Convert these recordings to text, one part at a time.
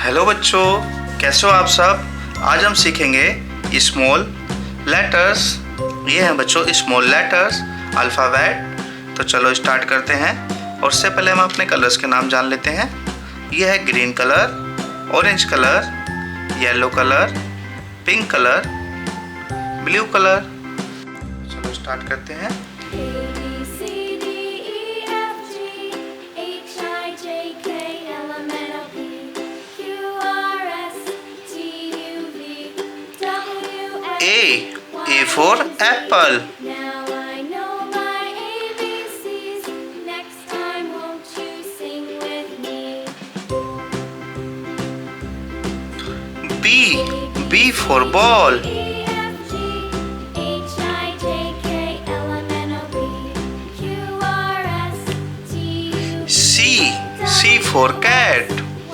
Hello बच्चों, कैसे हो आप सब। आज हम सीखेंगे स्मॉल लेटर्स। ये हैं बच्चों स्मॉल लेटर्स अल्फ़ाबेट। तो चलो स्टार्ट करते हैं। और उससे पहले हम अपने कलर्स के नाम जान लेते हैं। ये है green colour, orange colour, yellow colour, pink colour, blue colour. चलो स्टार्ट करते हैं। A for apple. Now I know my ABCs. Next time won't you sing with me? B for ball. E, F, G, H, I, J, K, L, M, N, O, P, Q, R, S, T, U, V, C for cat.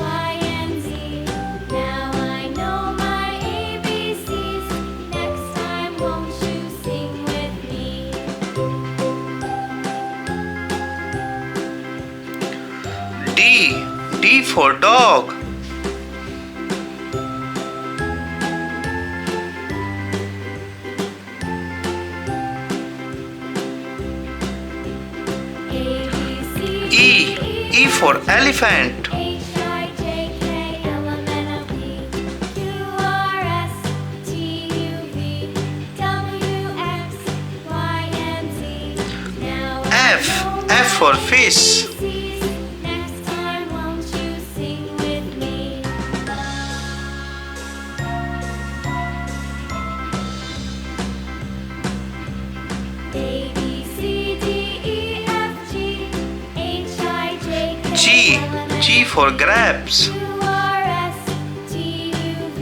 Y, and Z. Now I know my ABCs. Next time won't you sing with me? D for dog. A, B, C, E for elephant. H, I, J, K, L, M, N, O, P, Q, R, S, T, U, V, W, X, Y, and Z. Now I F know for my fish. ABCs. Next time won't you sing with me? A, B, C, D, E, F, G, H, I, J, K, G for grapes. Q, R, S, T, U, V,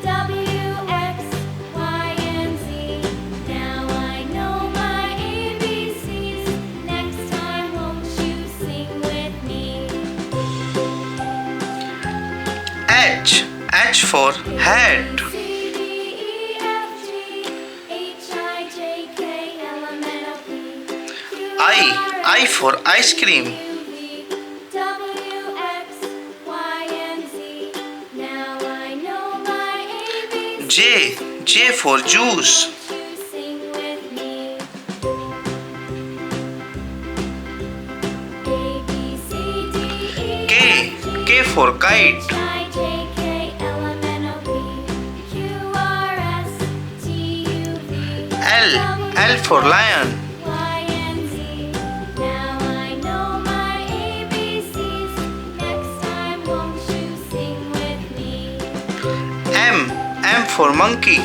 W, X, Y, and Z. Now I know my ABCs. Next time won't you sing with me? H for hat. C, D, E, F, G, H, I, J, K, L, M, N, O, P, Q, I for ice cream. U, V, W, X, Y, and Z. Now I know my ABCs. J for juice. Won't you sing with me? A, B, C, D, E, K for kite. H, I, J, K, L, M, N, O, P, Q, R, S, T, U, V, L for lion. Y, and Z. Now I know my ABCs. Next time won't you sing with me? M for monkey.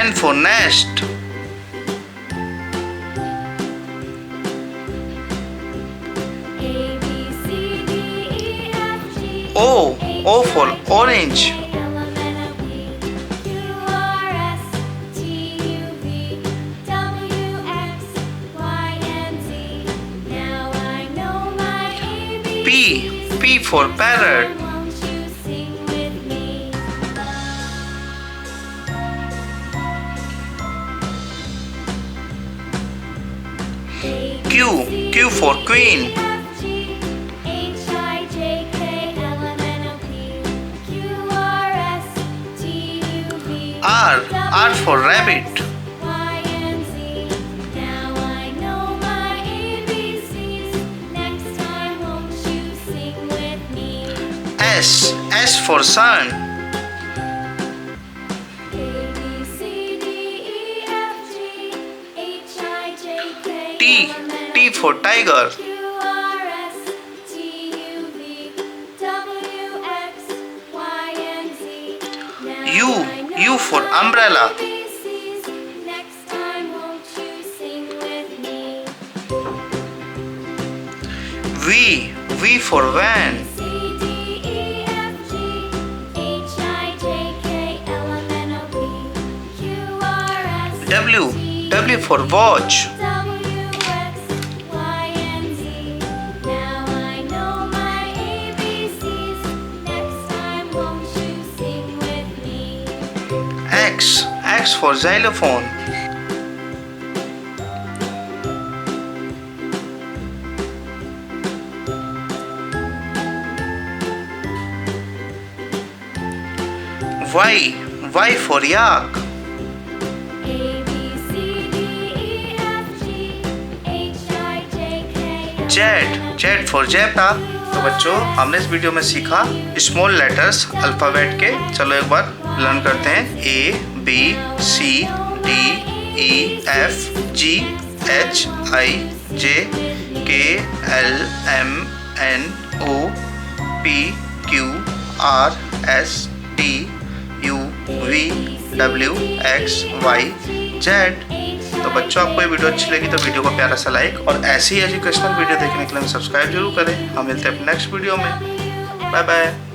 N for nest. A, B, C, D, E, F, G, O for orange. L, M, N, O, P, Q, R, S, T, U, V, W, X, Y, and Z. Now I know my ABCs. P for parrot. Won't you sing with me? Q for queen. F, G, H, I, J, K, L, M, N, O, P, Q, R, S, T, U, V, R for rabbit. Y, and Z. Now I know my ABCs. Next time won't you sing with me? S for sun. A, B, C, D, E, F, G, H, I, J, K, T for tiger. Q, R, S, T, U, V, W, X, Y, and Z. Now U for umbrella. ABCs. Next time won't you sing with me? V for van. C, D, E, F, G, H, I, J, K, L, M, N, O, P, Q, R, S, W for watch. W, X, Y, and Z. Now I know my ABCs. Next time won't you sing with me? X for xylophone. Y for yak. A B C D E F G H I J K Z for zebra. तो बच्चों हमने इस video में सीखा small letters alphabet के। चलो एक बार learn करते हैं। A B C D E F G H I J K L M N O P Q R S T U V W X Y Z। तो बच्चों आपको ये वीडियो अच्छी लगी तो वीडियो को प्यारा सा लाइक और ऐसी ही एजुकेशनल वीडियो देखने के लिए सब्सक्राइब जरूर करें। हम मिलते हैं अपने नेक्स्ट वीडियो में। Bye bye.